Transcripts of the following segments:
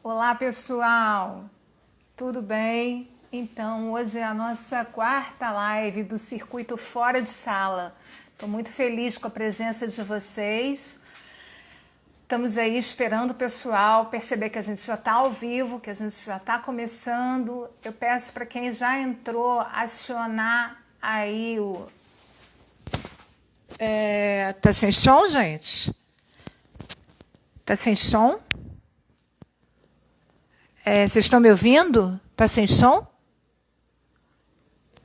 Olá, pessoal! Tudo bem? Então, hoje é a nossa quarta live do Circuito Fora de Sala. Estou muito feliz com a presença de vocês. Estamos aí esperando o pessoal perceber que a gente já está ao vivo, que a gente já está começando. Eu peço para quem já entrou acionar aí o... Tá sem som, gente? Tá sem som? Vocês estão me ouvindo? Tá sem som?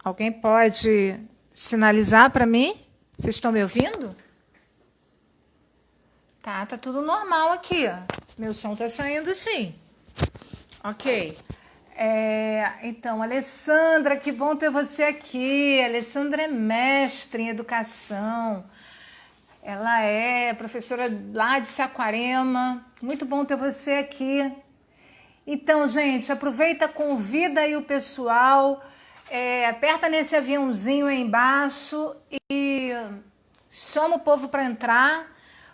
Alguém pode sinalizar para mim? Vocês estão me ouvindo? Tá tudo normal aqui. Ó. Meu som tá saindo sim. Ok. Então, Alessandra, que bom ter você aqui. Alessandra é mestre em educação. Ela é professora lá de Saquarema. Muito bom ter você aqui. Então, gente, aproveita, convida aí o pessoal, aperta nesse aviãozinho aí embaixo e chama o povo para entrar.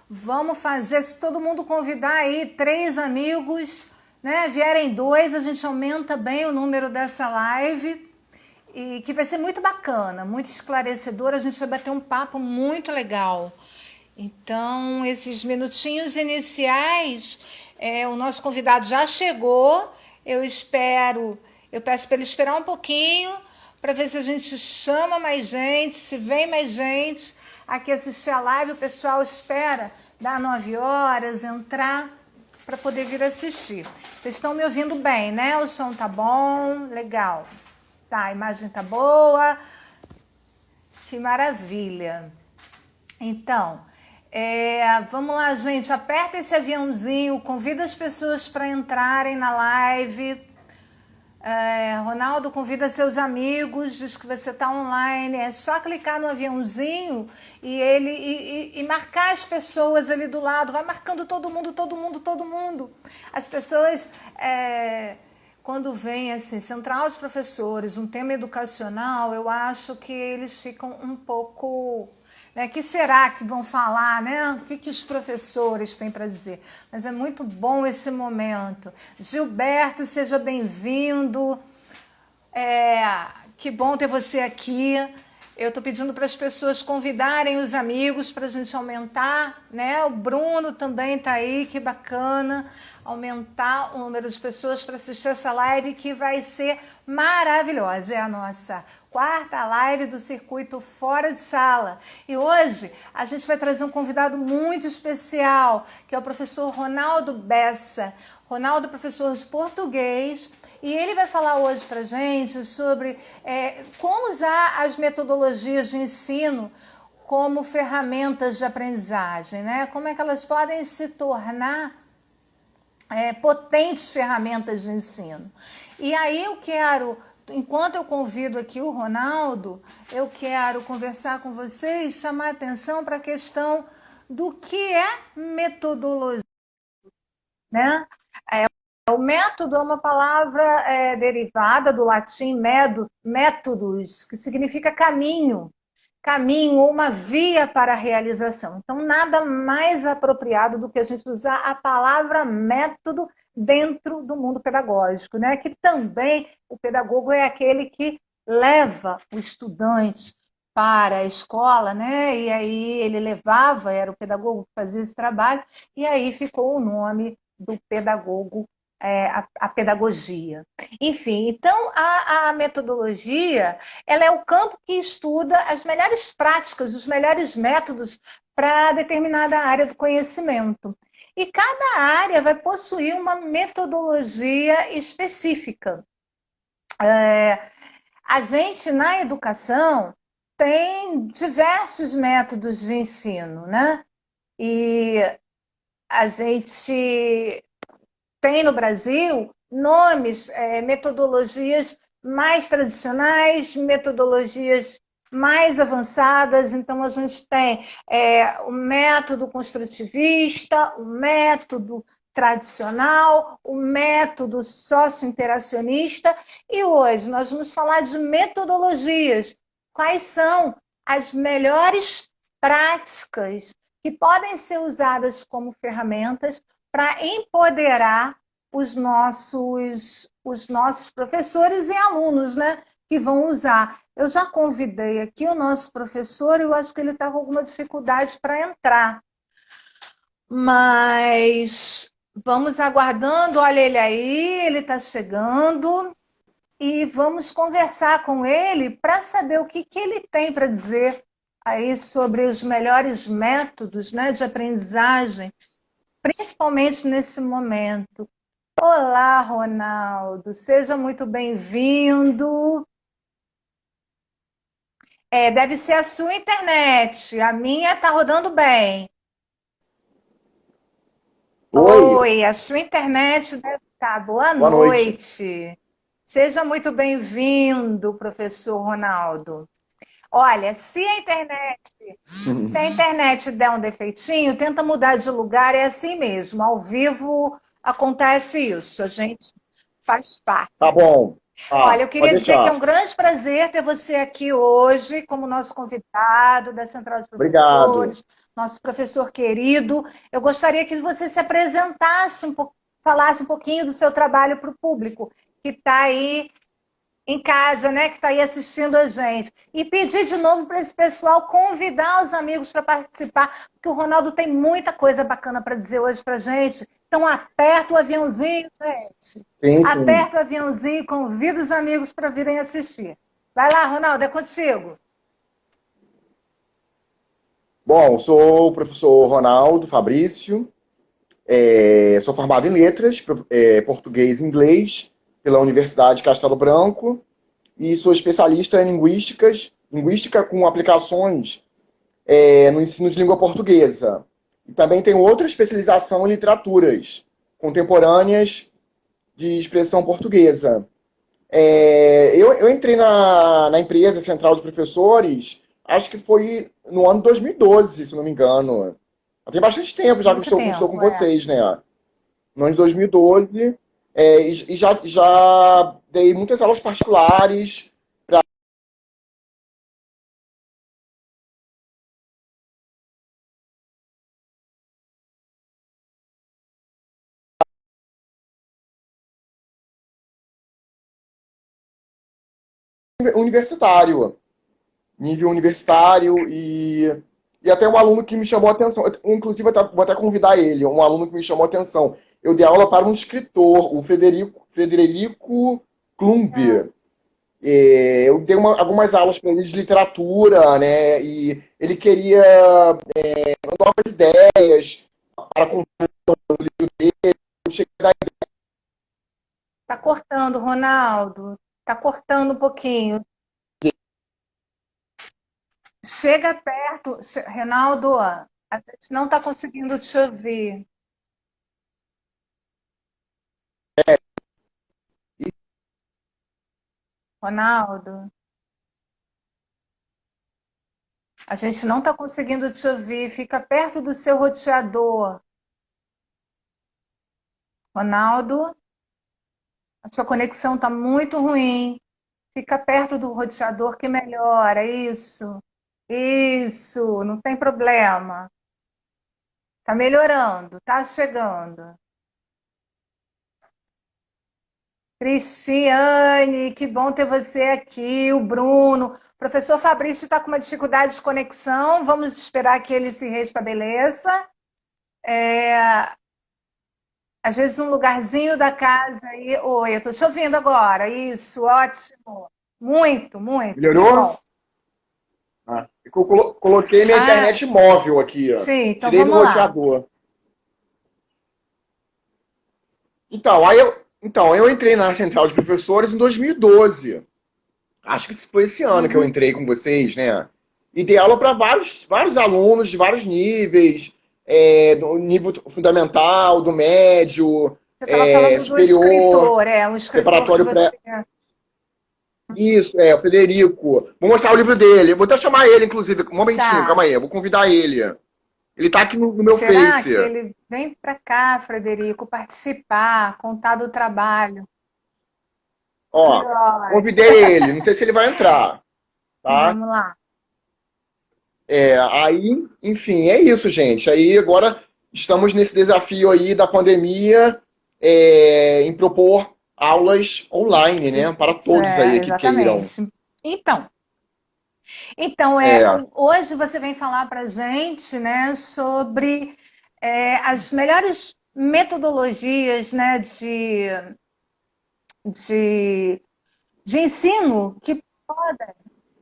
Vamos fazer, se todo mundo convidar aí 3 amigos, né, vierem 2, a gente aumenta bem o número dessa live e que vai ser muito bacana, muito esclarecedor, a gente vai bater um papo muito legal. Então, esses minutinhos iniciais, o nosso convidado já chegou. Eu peço para ele esperar um pouquinho para ver se a gente chama mais gente, se vem mais gente aqui assistir a live. O pessoal espera dar 9 horas, entrar para poder vir assistir. Vocês estão me ouvindo bem, né? O som tá bom, legal. Tá, a imagem tá boa. Que maravilha. Então, vamos lá, gente, aperta esse aviãozinho, convida as pessoas para entrarem na live. Ronaldo, convida seus amigos, diz que você está online. É só clicar no aviãozinho e marcar as pessoas ali do lado. Vai marcando todo mundo, todo mundo, todo mundo. As pessoas, quando vem assim, central de professores, um tema educacional, eu acho que eles ficam um pouco... O que será que vão falar, né? O que os professores têm para dizer? Mas é muito bom esse momento. Gilberto, seja bem-vindo. Que bom ter você aqui. Eu estou pedindo para as pessoas convidarem os amigos para a gente aumentar, né? O Bruno também está aí, que bacana. Aumentar o número de pessoas para assistir essa live que vai ser maravilhosa. É a nossa quarta live do Circuito Fora de Sala. E hoje a gente vai trazer um convidado muito especial, que é o professor Ronaldo Bessa. Ronaldo é professor de português e ele vai falar hoje para a gente sobre como usar as metodologias de ensino como ferramentas de aprendizagem, né? Como é que elas podem se tornar potentes ferramentas de ensino. E aí eu quero, enquanto eu convido aqui o Ronaldo, eu quero conversar com vocês, chamar a atenção para a questão do que é metodologia, né? O método é uma palavra derivada do latim métodos, que significa caminho. Caminho ou uma via para a realização. Então, nada mais apropriado do que a gente usar a palavra método dentro do mundo pedagógico, né? Que também o pedagogo é aquele que leva o estudante para a escola, né? E aí ele levava, era o pedagogo que fazia esse trabalho, e aí ficou o nome do pedagogo, a pedagogia. Enfim, então a metodologia ela é o campo que estuda as melhores práticas, os melhores métodos para determinada área do conhecimento. E cada área vai possuir uma metodologia específica. A gente, na educação, tem diversos métodos de ensino, né? E a gente tem no Brasil nomes, metodologias mais tradicionais, metodologias mais avançadas. Então, a gente tem o método construtivista, o método tradicional, o método socio-interacionista, e hoje nós vamos falar de metodologias. Quais são as melhores práticas que podem ser usadas como ferramentas para empoderar os nossos professores e alunos, né, que vão usar. Eu já convidei aqui o nosso professor, eu acho que ele está com alguma dificuldade para entrar, mas vamos aguardando. Olha ele aí, ele está chegando e vamos conversar com ele para saber o que, que ele tem para dizer aí sobre os melhores métodos, né, de aprendizagem, principalmente nesse momento. Olá, Ronaldo, seja muito bem-vindo. Deve ser a sua internet, a minha está rodando bem. Oi, Oi, a sua internet deve estar. Boa boa noite. noite. Seja muito bem-vindo, professor Ronaldo. Olha, se a internet der um defeitinho, tenta mudar de lugar, é assim mesmo. Ao vivo acontece isso, a gente faz parte. Tá bom. Olha, Ah, eu pode queria dizer que é deixar. um grande prazer ter você aqui hoje como nosso convidado da Central de Obrigado. Professores, nosso professor querido. Eu gostaria que você se apresentasse um pouco, falasse um pouquinho do seu trabalho para o público que está aí em casa, né, que está aí assistindo a gente. E pedir de novo para esse pessoal convidar os amigos para participar, porque o Ronaldo tem muita coisa bacana para dizer hoje para a gente. Então, aperta o aviãozinho, gente. Sim, sim. Aperta o aviãozinho e convida os amigos para virem assistir. Vai lá, Ronaldo, é contigo. Bom, sou o professor Ronaldo Fabrício, sou formado em letras, português e inglês, pela Universidade Castelo Branco, e sou especialista em linguística com aplicações no ensino de língua portuguesa. E também tenho outra especialização em literaturas contemporâneas de expressão portuguesa. Eu entrei na empresa Central de Professores, acho que foi no ano 2012, se não me engano. Tem bastante tempo já que Muito estou com tempo, é. vocês, né? No ano de 2012, e já dei muitas aulas particulares para universitário, nível universitário, e até um aluno que me chamou a atenção. Inclusive, vou até convidar ele, um aluno que me chamou a atenção. Eu dei aula para um escritor, o Federico Ah, Klumbi. Eu dei algumas aulas para ele de literatura, né? E ele queria novas ideias para compor o livro dele. Eu cheguei a dar tá cortando, Ronaldo. Tá cortando um pouquinho. Chega perto, Ronaldo, a gente não está conseguindo te ouvir. Ronaldo, a gente não está conseguindo te ouvir. Fica perto do seu roteador. Ronaldo, a sua conexão está muito ruim. Fica perto do roteador que melhora. Isso, isso, não tem problema. Está melhorando, está chegando. Cristiane, que bom ter você aqui. O Bruno. O professor Fabrício está com uma dificuldade de conexão. Vamos esperar que ele se restabeleça. Às vezes um lugarzinho da casa aí. Oi, eu estou te ouvindo agora. Isso, ótimo. Muito, muito. Que melhorou? bom. Eu coloquei minha Ah, internet móvel aqui, ó. sim, então Tirei do vamos lá. roteador. Então, eu entrei na Central de Professores em 2012. Acho que foi esse ano que eu Uhum. entrei com vocês, né? E dei aula para vários alunos de vários níveis, do nível fundamental, do médio, Você estava falando do superior, escritor, um escritor que preparatório você. pré. Isso, o Federico. Vou mostrar o livro dele. Vou até chamar ele, inclusive. Um momentinho, Tá. calma aí. Eu vou convidar ele. Ele tá aqui no meu Será Face. que ele vem para cá, Frederico, participar, contar do trabalho? Que Ó, ótimo. convidei ele. Não sei se ele vai entrar, tá? Vamos lá. Aí, enfim, é isso, gente. Aí agora estamos nesse desafio aí da pandemia. em propor aulas online, né, para todos aí que queiram. Exatamente. Então, então, É, hoje você vem falar para a gente, né, sobre as melhores metodologias, né, de, de ensino que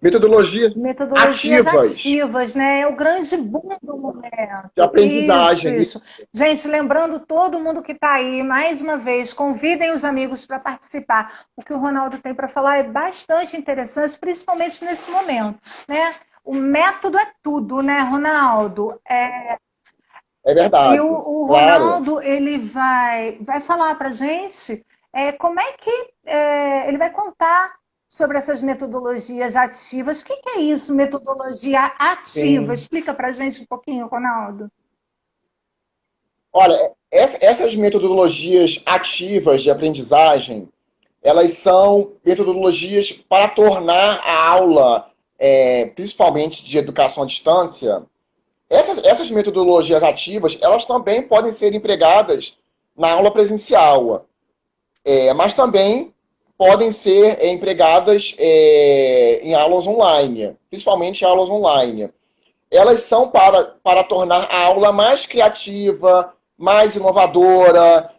metodologias metodologias ativas ativas, né? É o grande boom do de momento. Isso, aprendizagem. isso. Gente, lembrando todo mundo que está aí, mais uma vez, convidem os amigos para participar. O que o Ronaldo tem para falar é bastante interessante, principalmente nesse momento, né? O método é tudo, né, Ronaldo? É E verdade, o claro. Ronaldo, ele vai falar para a gente como é que ele vai contar sobre essas metodologias ativas. O que que é isso, metodologia ativa? Sim. Explica para a gente um pouquinho, Ronaldo. Olha, essas metodologias ativas de aprendizagem, elas são metodologias para tornar a aula, principalmente de educação à distância, essas metodologias ativas, elas também podem ser empregadas na aula presencial, mas também podem ser empregadas em aulas online, principalmente aulas online. Elas são para tornar a aula mais criativa, mais inovadora,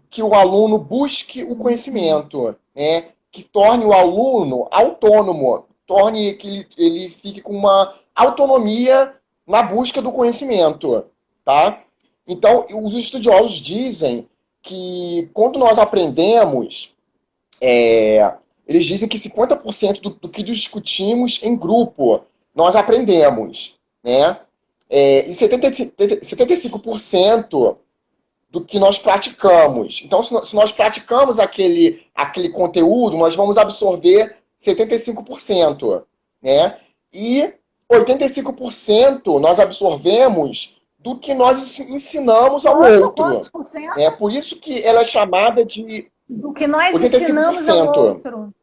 que o aluno busque o conhecimento, né? Que torne o aluno autônomo, torne que ele fique com uma autonomia na busca do conhecimento, tá? Então, os estudiosos dizem que quando nós aprendemos, eles dizem que 50% do que discutimos em grupo nós aprendemos, né? E 75% do que nós praticamos. Então, se nós praticamos aquele conteúdo, nós vamos absorver 75%, né? E 85% nós absorvemos do que nós ensinamos ao Quantos outro. por cento Né? Por isso que ela é chamada de do que nós ensinamos ao 85%. outro?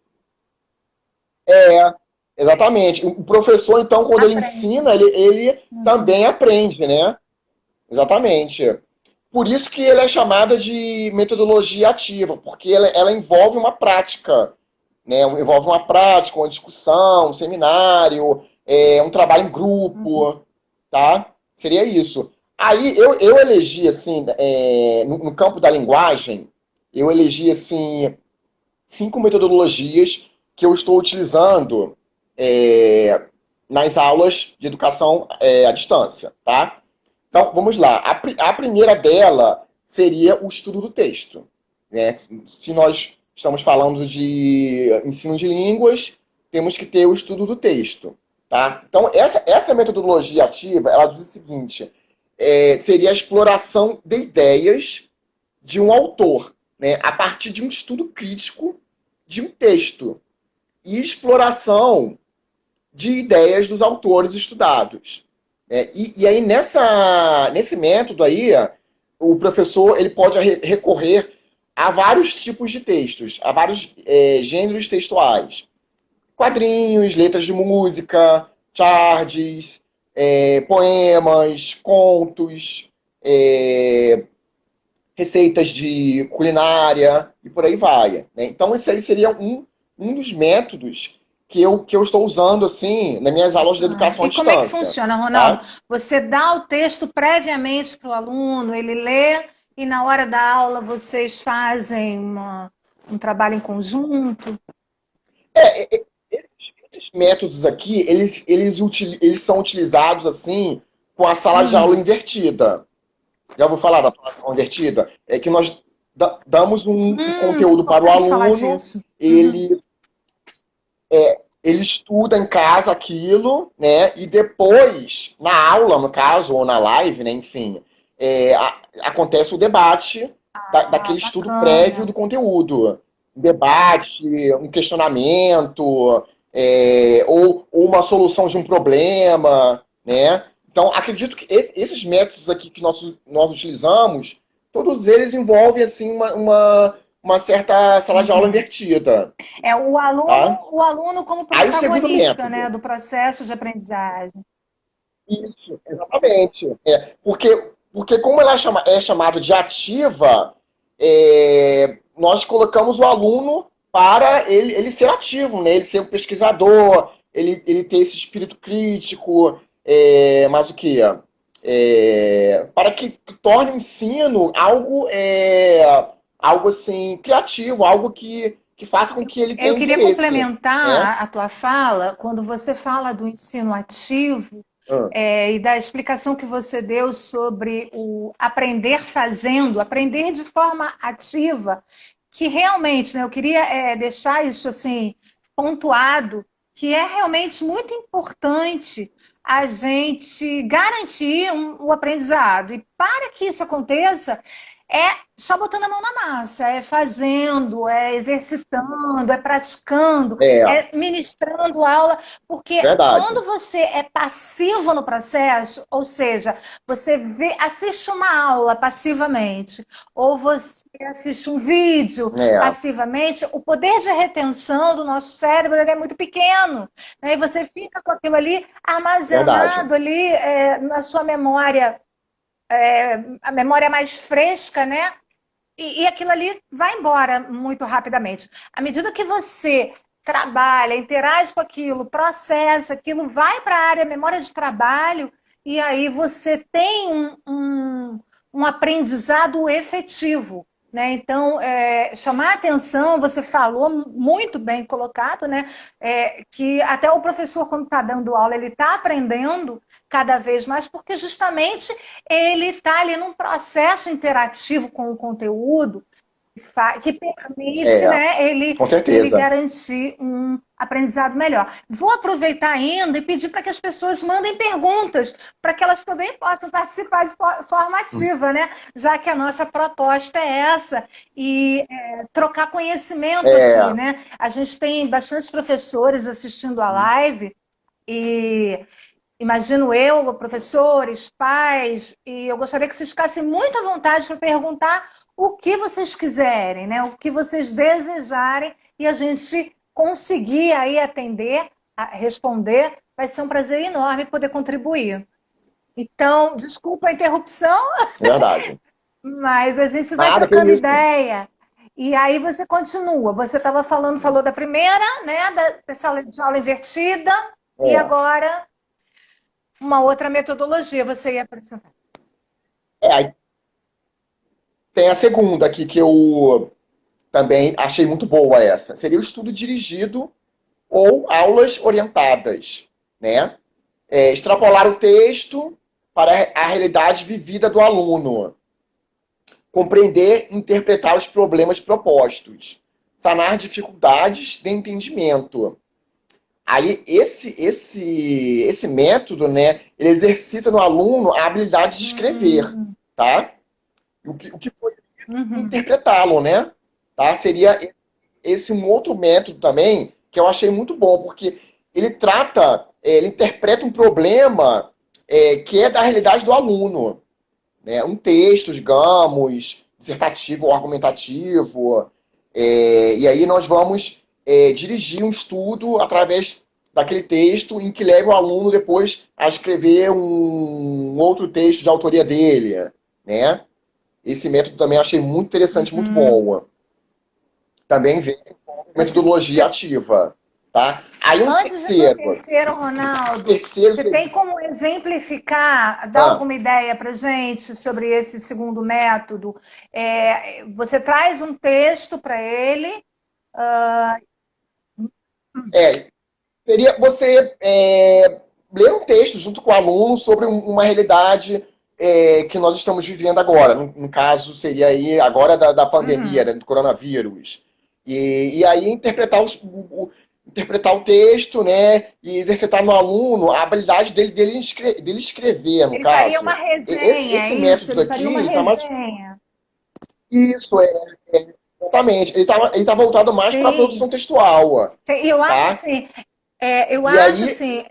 Exatamente. O professor, então, quando ele Aprende. ensina, ele Uhum. também aprende, né? Exatamente. Por isso que ela é chamada de metodologia ativa, porque ela envolve uma prática, né? Envolve uma prática, uma discussão, um seminário, um trabalho em grupo, tá? Seria isso. Aí eu elegi, assim, no campo da linguagem, eu elegi, assim, 5 metodologias que eu estou utilizando é, nas aulas de educação à distância, tá? Então, vamos lá. A primeira dela seria o estudo do texto. Né? Se nós estamos falando de ensino de línguas, temos que ter o estudo do texto. Tá? Então, essa metodologia ativa, ela diz o seguinte, seria a exploração de ideias de um autor, né? A partir de um estudo crítico de um texto e exploração de ideias dos autores estudados. E aí, nesse método aí, o professor ele pode recorrer a vários tipos de textos, a vários gêneros textuais. Quadrinhos, letras de música, charges, poemas, contos, receitas de culinária e por aí vai. Né? Então, esse aí seria um dos métodos que eu estou usando assim nas minhas aulas de educação à E como é que distância. funciona, Ronaldo? Tá? Você dá o texto previamente para o aluno, ele lê, e na hora da aula vocês fazem um trabalho em conjunto? Esses métodos aqui, eles são utilizados assim com a sala de aula Hum, invertida. Já vou falar da sala de aula invertida? É que nós damos um conteúdo para o importante falar aluno, disso. Uhum. ele ele estuda em casa aquilo, né? E depois, na aula, no caso, ou na live, né? Enfim, acontece o debate Ah, daquele estudo prévio bacana. do conteúdo. Um debate, um questionamento, ou uma solução de um problema, né? Então, acredito que esses métodos aqui que nós utilizamos, todos eles envolvem, assim, uma certa sala de aula Uhum. invertida, É tá? o aluno como Aí o segundo protagonista, né, método. do processo de aprendizagem. Isso, exatamente. Porque porque como ela é chamado de ativa, nós colocamos o aluno para ele ser ativo, né? Ele ser um pesquisador, ele ter esse espírito crítico, mas o que? Para que torne o ensino algo, algo assim, criativo, algo que faça com que ele Eu tenha queria interesse, né? complementar a tua fala, quando você fala do ensino ativo, Ah, e da explicação que você deu sobre o aprender fazendo, aprender de forma ativa, que realmente, né, eu queria deixar isso assim pontuado, que é realmente muito importante a gente garantir o aprendizado. E para que isso aconteça, é só botando a mão na massa, é fazendo, é exercitando, é praticando, é, é ministrando aula, porque verdade. quando você é passivo no processo, ou seja, você assiste uma aula passivamente, ou você assiste um vídeo É, passivamente, o poder de retenção do nosso cérebro ele é muito pequeno, né? E você fica com aquilo ali verdade. armazenado ali na sua memória, a memória mais fresca, né? E aquilo ali vai embora muito rapidamente. À medida que você trabalha, interage com aquilo, processa, aquilo vai para a área memória de trabalho, e aí você tem um aprendizado efetivo. Né? Então, chamar a atenção, você falou muito bem colocado, né? Que até o professor, quando está dando aula, ele está aprendendo cada vez mais, porque justamente ele está ali num processo interativo com o conteúdo que permite, É, né, com ele certeza. garantir um aprendizado melhor. Vou aproveitar ainda e pedir para que as pessoas mandem perguntas, para que elas também possam participar de forma ativa, né? Já que a nossa proposta é essa, e trocar conhecimento aqui, É, né? A gente tem bastante professores assistindo a live, e imagino eu, professores, pais, e eu gostaria que vocês ficassem muito à vontade para perguntar o que vocês quiserem, né? O que vocês desejarem, e a gente conseguir aí atender, responder, vai ser um prazer enorme poder contribuir. Então, desculpa a interrupção, verdade. mas a gente vai Nada, que trocando isso. ideia. E aí você continua. Você estava falando, falou da primeira, né? Da sala de aula invertida, e É. agora uma outra metodologia você ia apresentar. Aí tem a segunda aqui que eu também achei muito boa essa. Seria o estudo dirigido ou aulas orientadas, né? Extrapolar o texto para a realidade vivida do aluno. Compreender e interpretar os problemas propostos. Sanar dificuldades de entendimento. Aí, esse método, né, ele exercita no aluno a habilidade de escrever, Hum, tá? O que foi uhum, interpretá-lo, né? Tá? Seria esse um outro método também que eu achei muito bom, porque ele trata, ele interpreta um problema que é da realidade do aluno, né? Um texto, digamos, dissertativo ou argumentativo, e aí nós vamos dirigir um estudo através daquele texto em que leva o aluno depois a escrever um outro texto de autoria dele, né? Esse método também achei muito interessante, muito uhum. bom. Também vem com Você, metodologia ativa, tá? Aí um antes de ir para o terceiro. terceiro, O Ronaldo, terceiro você tem seria... como exemplificar, dar Ah, alguma ideia para gente sobre esse segundo método? Você traz um texto para ele. é, seria você ler um texto junto com o aluno sobre uma realidade que nós estamos vivendo agora. No caso, seria aí agora da pandemia, Uhum. né, do coronavírus. E aí interpretar o texto, né, e exercitar no aluno a habilidade dele escrever, no Ele faria uma caso. resenha, é Esse isso? método Ele faria aqui, uma ele está mais... resenha. Isso, exatamente. Ele tá voltado mais para a Sim. produção textual, Eu acho tá? assim, eu E acho aí, assim,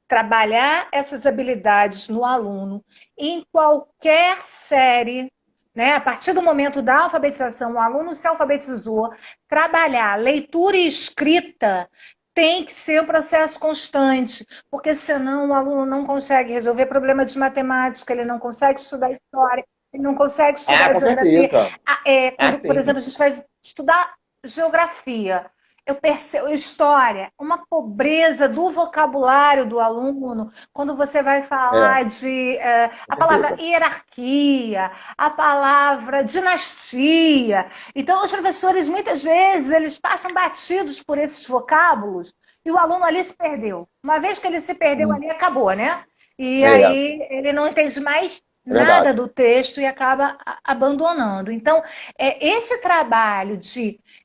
trabalhar essas habilidades no aluno em qualquer série, né? A partir do momento da alfabetização, o aluno se alfabetizou, trabalhar leitura e escrita tem que ser um processo constante, porque senão o aluno não consegue resolver problema de matemática, ele não consegue estudar história, ele não consegue Ah, estudar com geografia. certeza. Ah, Quando, por sim. exemplo, a gente vai estudar geografia, eu percebo, história, uma pobreza do vocabulário do aluno, quando você vai É, falar de com a palavra certeza. hierarquia, a palavra dinastia. Então, os professores, muitas vezes, eles passam batidos por esses vocábulos e o aluno ali se perdeu. Uma vez que ele se perdeu Hum, ali, acabou, né? E é aí ele não entende mais nada verdade. do texto e acaba abandonando. Então, esse trabalho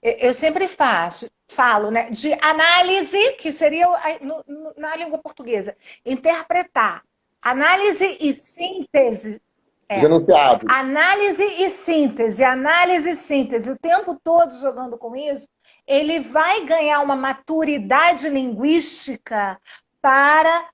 eu sempre falo, né, de análise, que seria na língua portuguesa, interpretar. Análise e síntese. Os É, enunciados. análise e síntese, o tempo todo jogando com isso, ele vai ganhar uma maturidade linguística para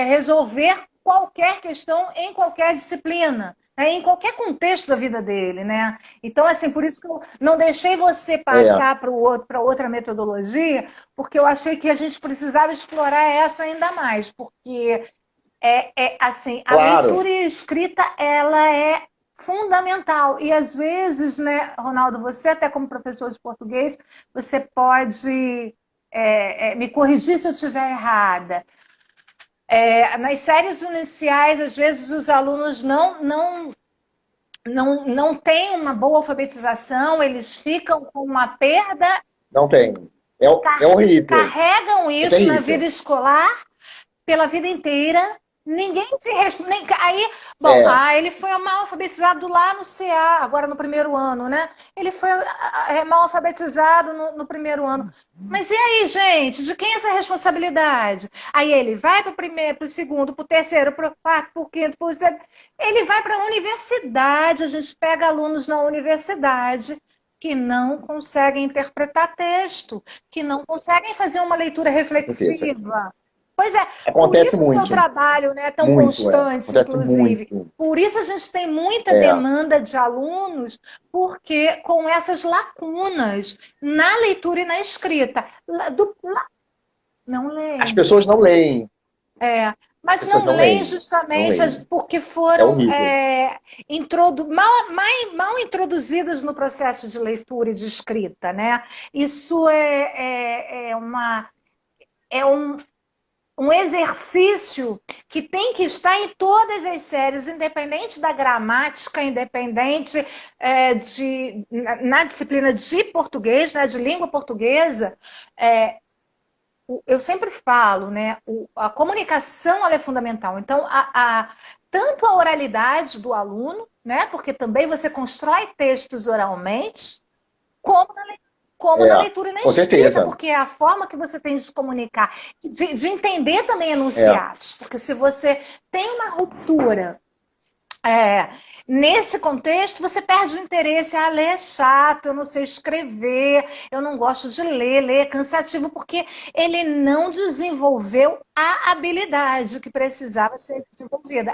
resolver qualquer questão em qualquer disciplina, né, em qualquer contexto da vida dele, né? Então, assim, por isso que eu não deixei você É, passar para outra metodologia, porque eu achei que a gente precisava explorar essa ainda mais, porque assim, a claro. leitura e a escrita, ela é fundamental. E às vezes, né, Ronaldo, você até como professor de português, você pode me corrigir se eu estiver errada. Nas séries iniciais, às vezes os alunos não têm uma boa alfabetização, eles ficam com uma perda, Não tem. É horrível. carregam É isso na vida terrível. escolar pela vida inteira. Ninguém se responde. Aí, bom, É, ele foi mal alfabetizado lá no CA, agora no primeiro ano, né? Ele foi mal alfabetizado no primeiro ano. Mas e aí, gente? De quem é essa responsabilidade? Aí ele vai para o primeiro, para o segundo, para o terceiro, para o quarto, para o quinto, para o sexto. Ele vai para a universidade. A gente pega alunos na universidade que não conseguem interpretar texto, que não conseguem fazer uma leitura com certeza. reflexiva. Pois é, por Acontece isso o seu muito. trabalho, né, é tão Muito, é. constante, Acontece inclusive. muito. Por isso a gente tem muita É. demanda de alunos, porque com essas lacunas na leitura e na escrita. Não As leem. pessoas não leem. As Mas pessoas não não leem leem. Não justamente leem. porque É foram horrível. mal introduzidas no processo de leitura e de escrita, né? Isso é um exercício que tem que estar em todas as séries, independente da gramática, independente na disciplina de português, né, de língua portuguesa. Eu sempre falo, né, a comunicação ela é fundamental. Então, tanto a oralidade do aluno, né, porque também você constrói textos oralmente, como como na É. leitura e na Com escrita, certeza. porque é a forma que você tem de se comunicar, de entender também É. enunciados, porque se você tem uma ruptura é, nesse contexto, você perde o interesse. Ler é chato, eu não sei escrever, eu não gosto de ler é cansativo, porque ele não desenvolveu a habilidade que precisava ser desenvolvida.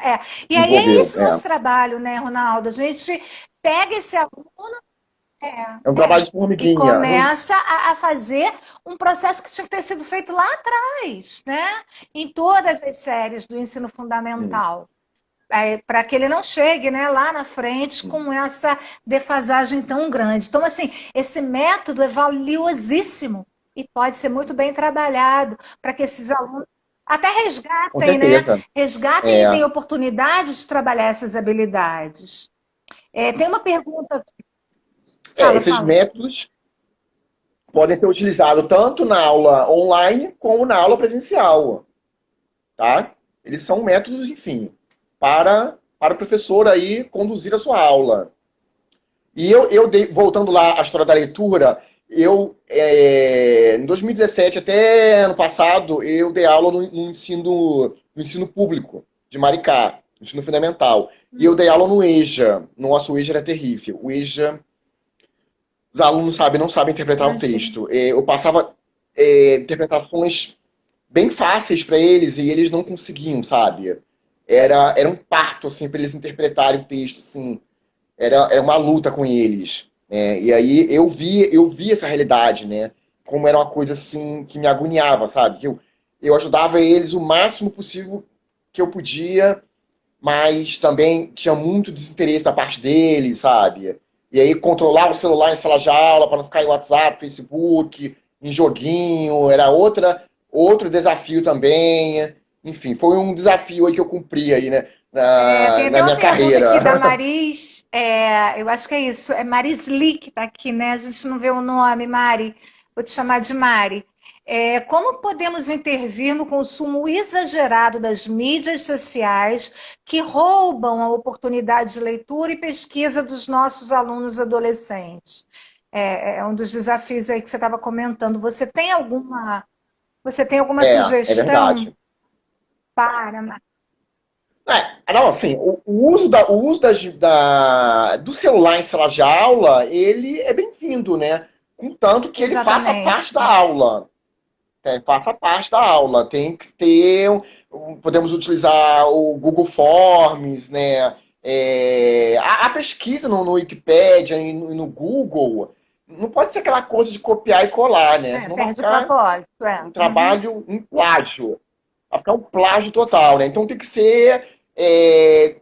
E aí é Desenvolveu. esse o É. nosso trabalho, né, Ronaldo? A gente pega esse aluno É um trabalho de e formiguinha. Não, começa a fazer um processo que tinha que ter sido feito lá atrás, né? Em todas as séries do ensino hum, fundamental. Para que ele não chegue, né, lá na frente hum. com essa defasagem tão grande. Então, assim, esse método é valiosíssimo e pode ser muito bem trabalhado para que esses alunos até Com resgatem, né? certeza. Resgatem É. e tenham oportunidade de trabalhar essas habilidades. Tem uma pergunta. Fala, Esses fala. métodos podem ser utilizados tanto na aula online como na aula presencial, tá? Eles são métodos, enfim, para o professor aí conduzir a sua aula. E voltando lá à história da leitura, em 2017 até ano passado, eu dei aula no ensino público de Maricá, no ensino fundamental. E eu dei aula no EJA. Nossa, o EJA era terrível. O EJA, os alunos não sabem interpretar o Imagina. texto. Eu passava interpretações bem fáceis para eles e eles não conseguiam, sabe? Era um parto, assim, para eles interpretarem o texto, assim. Era uma luta com eles. Né? E aí eu vi essa realidade, né? como era uma coisa assim que me agoniava, sabe? Eu ajudava eles o máximo possível que eu podia, mas também tinha muito desinteresse da parte deles, sabe? E aí controlar o celular em sala de aula para não ficar em WhatsApp, Facebook, em joguinho, era outro desafio também. Enfim, foi um desafio aí que eu cumpri aí, né, Tem até na uma minha pergunta aqui da carreira. Maris, eu acho que é isso, é Marisli que está aqui, né? A gente não vê o nome, Mari, vou te chamar de Mari. Como podemos intervir no consumo exagerado das mídias sociais que roubam a oportunidade de leitura e pesquisa dos nossos alunos adolescentes? É um dos desafios aí que você estava comentando. Você tem alguma É sugestão verdade. para? Não, assim, o uso, do celular em sala de aula, ele é bem-vindo, né? Contanto que ele faça Exatamente. parte da aula. Faça parte da aula. Tem que ter. Podemos utilizar o Google Forms, né? A pesquisa no Wikipedia e no Google não pode ser aquela coisa de copiar e colar, né? Senão vai Perde o ficar propósito. um Uhum. trabalho, um plágio. Vai ficar um plágio total, né? Então tem que ser é,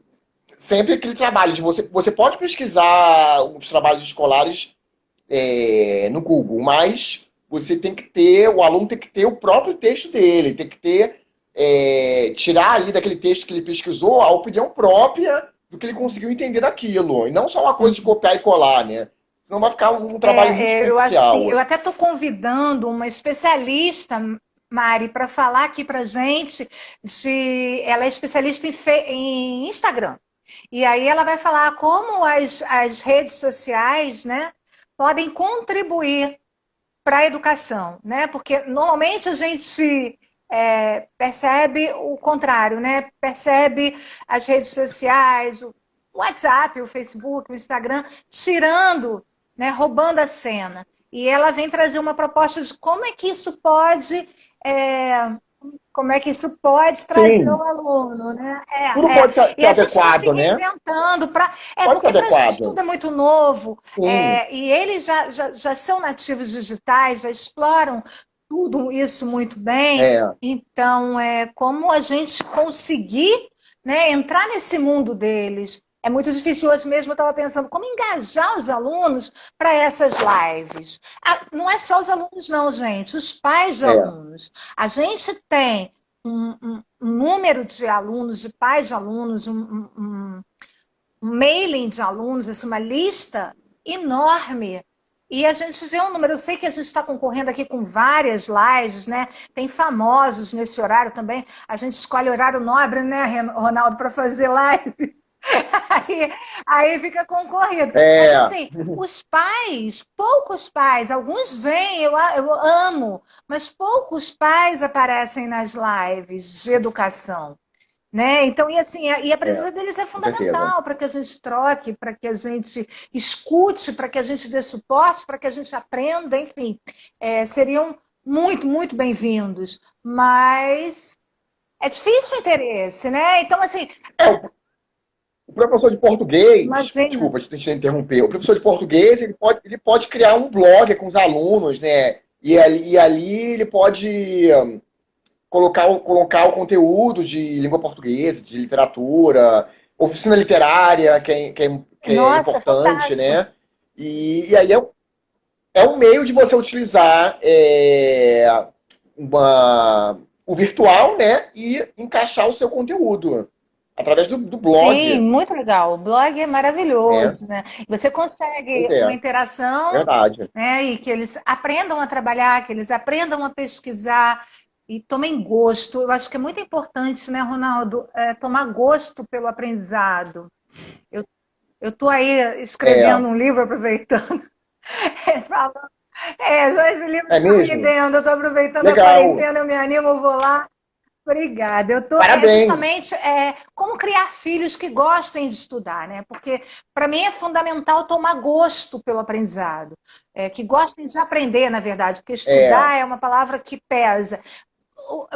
sempre aquele trabalho de você pode pesquisar os trabalhos escolares no Google, mas você tem que ter, o aluno tem que ter o próprio texto dele, tem que ter, tirar ali daquele texto que ele pesquisou a opinião própria do que ele conseguiu entender daquilo, e não só uma coisa de copiar e colar, né? Senão vai ficar um trabalho muito Eu acho assim, eu superficial. até estou convidando uma especialista, Mari, para falar aqui para gente ela é especialista em Instagram. E aí ela vai falar como as redes sociais, né, podem contribuir para a educação, né? Porque normalmente a gente percebe o contrário, né? Percebe as redes sociais, o WhatsApp, o Facebook, o Instagram, tirando, né, roubando a cena. E ela vem trazer uma proposta de é, como é que isso pode trazer Sim, o aluno, né? tudo pode E ser a gente está se adequado, né? reinventando Pode ser porque para a gente adequado. tudo é muito novo, Sim, e eles já são nativos digitais, já exploram tudo isso muito bem. é, Então, como a gente conseguir, né, entrar nesse mundo deles. É muito difícil. Hoje mesmo eu estava pensando como engajar os alunos para essas lives. Não é só os alunos, não, gente, os pais de é, alunos. A gente tem um número de alunos, de pais de alunos, um mailing de alunos, assim, uma lista enorme. E a gente vê um número. Eu sei que a gente está concorrendo aqui com várias lives, né? Tem famosos nesse horário também. A gente escolhe horário nobre, né, Ronaldo, para fazer live. Aí, aí fica concorrido. Mas é, assim, os pais, poucos pais, alguns vêm, eu amo, mas poucos pais aparecem nas lives de educação. Né? Então, e assim, a presença deles é com certeza. fundamental para que a gente troque, para que a gente escute, para que a gente dê suporte, para que a gente aprenda, enfim, seriam muito, muito bem-vindos. Mas é difícil o interesse, né? Então, assim, É, o professor de português, imagina. desculpa, deixa eu interromper. O professor de português, ele pode criar um blog com os alunos, né? E ali ele pode colocar o conteúdo de língua portuguesa, de literatura, oficina literária, que é Nossa, é importante, fantástico. né? E aí é um meio de você utilizar o virtual, né? E encaixar o seu conteúdo através do Sim, blog, muito legal. O blog é né? maravilhoso, né? Você Pois consegue uma é, interação, verdade. né? E que eles aprendam a trabalhar, que eles aprendam a pesquisar e tomem gosto. Eu acho que é muito importante, né, Ronaldo, tomar gosto pelo aprendizado. Eu eu estou aí É, escrevendo um livro, aproveitando, falando, já esse livro é está me mesmo? dentro, eu estou aproveitando a Legal. quarentena, eu me animo, eu vou lá. Obrigada. Eu tô Parabéns. justamente como criar filhos que gostem de estudar, né? Porque para mim é fundamental tomar gosto pelo aprendizado, que gostem de aprender, na verdade, porque É, estudar é uma palavra que pesa.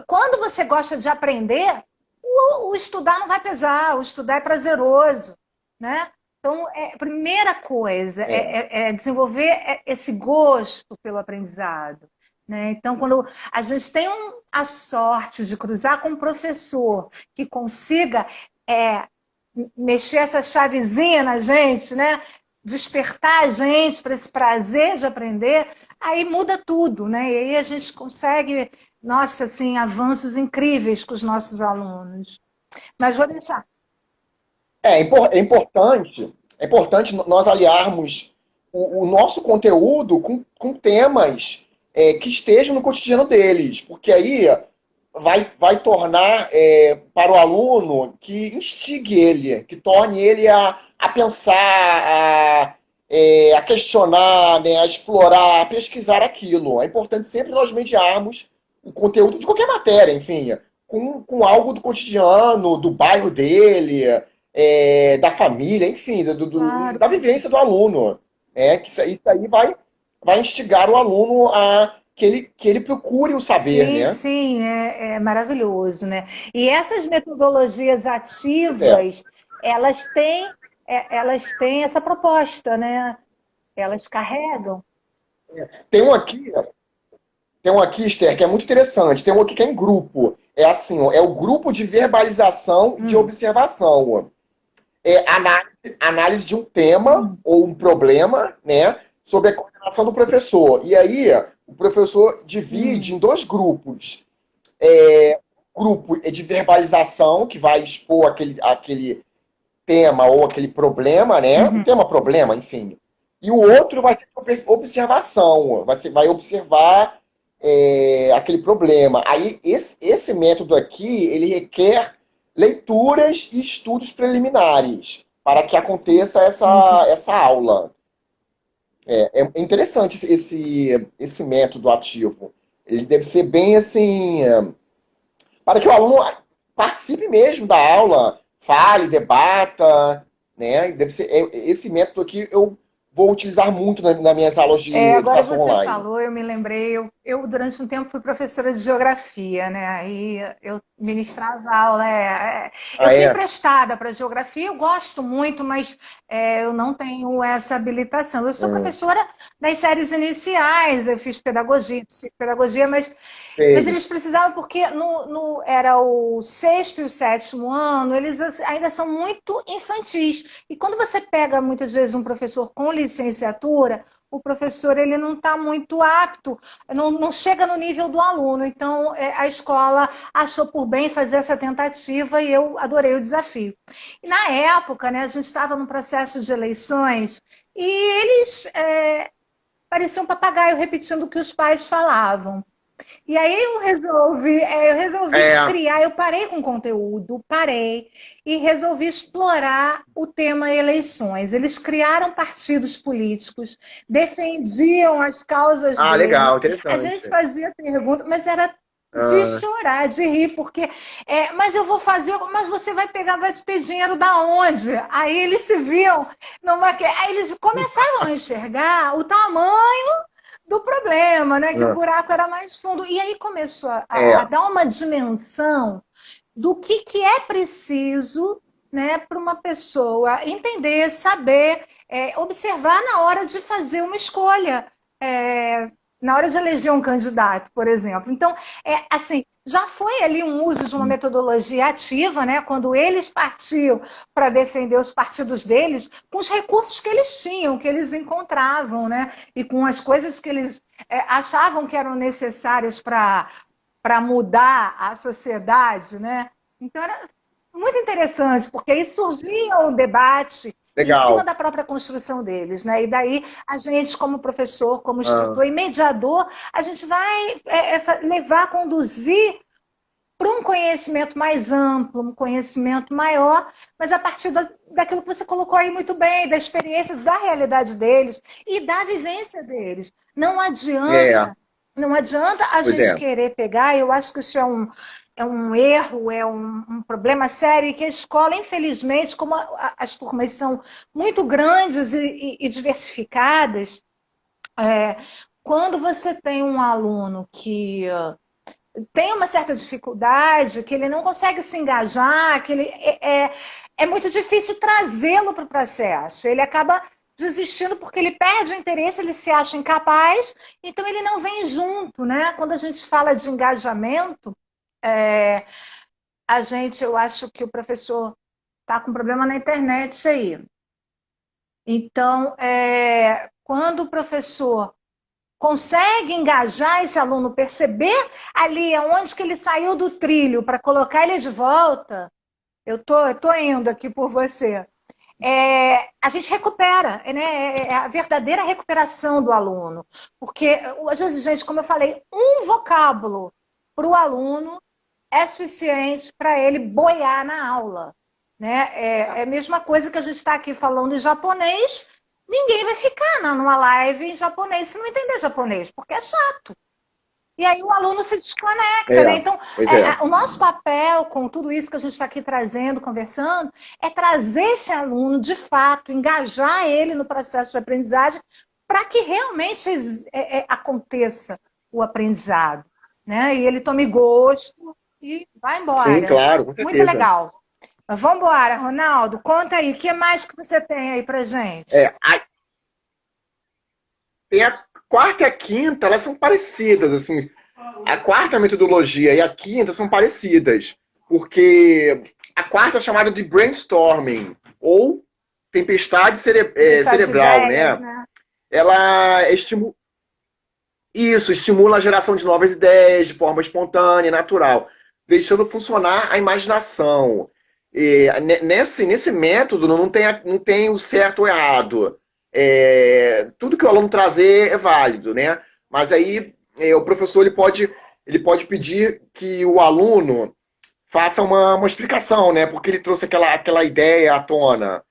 Quando você gosta de aprender, o estudar não vai pesar, o estudar é prazeroso, né? Então, a primeira coisa é, é desenvolver esse gosto pelo aprendizado. né? Então, quando a gente tem a sorte de cruzar com um professor que consiga é, mexer essa chavezinha na gente, né? Despertar a gente para esse prazer de aprender, aí muda tudo, né? E aí a gente consegue, nossa, assim, avanços incríveis com os nossos alunos. Mas vou deixar. É importante nós aliarmos o nosso conteúdo com temas que estejam no cotidiano deles, porque aí vai tornar para o aluno que instigue ele, que torne ele a pensar, a questionar, né, a explorar, a pesquisar aquilo. É importante sempre nós mediarmos o conteúdo de qualquer matéria, enfim, com algo do cotidiano, do bairro dele, da família, enfim, Claro. da vivência do aluno. Que isso aí vai instigar o aluno a que ele procure o saber, Sim, né? sim, é maravilhoso, né? E essas metodologias Pois é. ativas, elas têm essa proposta, né? Elas carregam. Tem um aqui, tem um aqui, Esther, que é muito interessante. Tem um aqui que é em grupo. É assim, ó, é o grupo de verbalização e de Hum, observação. Análise de um tema hum, ou um problema, né, sobre a coordenação do professor. E aí, o professor divide hum, em dois grupos. Grupo é de verbalização, que vai expor aquele tema ou aquele problema, né? Um uhum. tema-problema, enfim. E o outro vai ser observação, vai observar aquele problema. Aí, esse método aqui, ele requer leituras e estudos preliminares para que aconteça Sim, sim. essa aula. É interessante esse método ativo. Ele deve ser bem assim, para que o aluno participe mesmo da aula, fale, debata, né? Deve ser, esse método aqui eu vou utilizar muito nas minhas aulas de Agora educação você online. falou, eu me lembrei, eu durante um tempo fui professora de geografia, né? Aí eu ministrava aula, eu Ah, fui é? emprestada para geografia, eu gosto muito, mas eu não tenho essa habilitação. Eu sou Hum, professora das séries iniciais, eu fiz pedagogia, psicopedagogia, mas sei. eles precisavam, porque era o sexto e o sétimo ano, eles ainda são muito infantis. E quando você pega, muitas vezes, um professor com licenciatura, o professor ele não está muito apto, não chega no nível do aluno. Então, a escola achou por bem fazer essa tentativa e eu adorei o desafio. E na época, né, a gente estava num processo de eleições e eles pareciam um papagaio repetindo o que os pais falavam. E aí eu resolvi É, criar, eu parei com conteúdo, parei e resolvi explorar o tema eleições. Eles criaram partidos políticos, defendiam as causas legal, deles. A gente interessante. fazia pergunta, mas era de Ah, chorar, de rir, porque mas eu vou fazer, mas você vai pegar, vai ter dinheiro da onde? Aí eles se viam aí eles começavam a enxergar o tamanho do problema, né? Que o ah, buraco era mais fundo. E aí começou a é, dar uma dimensão do que é preciso, né, para uma pessoa entender, saber, observar na hora de fazer uma escolha. Na hora de eleger um candidato, por exemplo. Então, assim, já foi ali um uso de uma metodologia ativa, né, quando eles partiam para defender os partidos deles, com os recursos que eles tinham, que eles encontravam, né, e com as coisas que eles achavam que eram necessárias para mudar a sociedade, né? Então era muito interessante, porque aí surgia o debate em cima legal. da própria construção deles, né? E daí a gente, como professor, como Ah, instrutor e mediador, a gente vai levar, conduzir para um conhecimento mais amplo, um conhecimento maior, mas a partir daquilo que você colocou aí muito bem, da experiência, da realidade deles e da vivência deles. é, Não adianta a pois gente é. querer pegar, eu acho que isso é um erro, um problema sério, e que a escola, infelizmente, como as turmas são muito grandes e diversificadas, é, quando você tem um aluno que tem uma certa dificuldade, que ele não consegue se engajar, que é muito difícil trazê-lo para o processo. Ele acaba desistindo porque ele perde o interesse, ele se acha incapaz, então ele não vem junto, né? Quando a gente fala de engajamento, é, eu acho que o professor está com problema na internet aí. Então, quando o professor consegue engajar esse aluno, perceber ali onde que ele saiu do trilho para colocar ele de volta, eu tô indo aqui por você. A gente recupera, né? É a verdadeira recuperação do aluno. Porque, às vezes, gente, como eu falei, um vocábulo para o aluno é suficiente para ele boiar na aula. Né? É a mesma coisa que a gente está aqui falando em japonês, ninguém vai ficar numa live em japonês se não entender japonês, porque é chato. E aí o aluno se desconecta, né? Então, Pois é. o nosso papel com tudo isso que a gente está aqui trazendo, conversando, é trazer esse aluno, de fato, engajar ele no processo de aprendizagem para que realmente aconteça o aprendizado, né? E ele tome gosto e vai embora. Sim, claro, com Muito certeza. legal. Mas vamos embora, Ronaldo. Conta aí, o que mais que você tem aí pra gente? Tem a quarta e a quinta, elas são parecidas, assim. A quarta metodologia e a quinta são parecidas, porque a quarta é chamada de brainstorming, ou tempestade cerebral, ideias, né? Ela estimula a geração de novas ideias de forma espontânea e natural, deixando funcionar a imaginação. E nesse método não tem o certo ou errado. Tudo que o aluno trazer é válido, né? Mas aí o professor ele pode pedir que o aluno faça uma explicação, né? Porque ele trouxe aquela ideia à tona.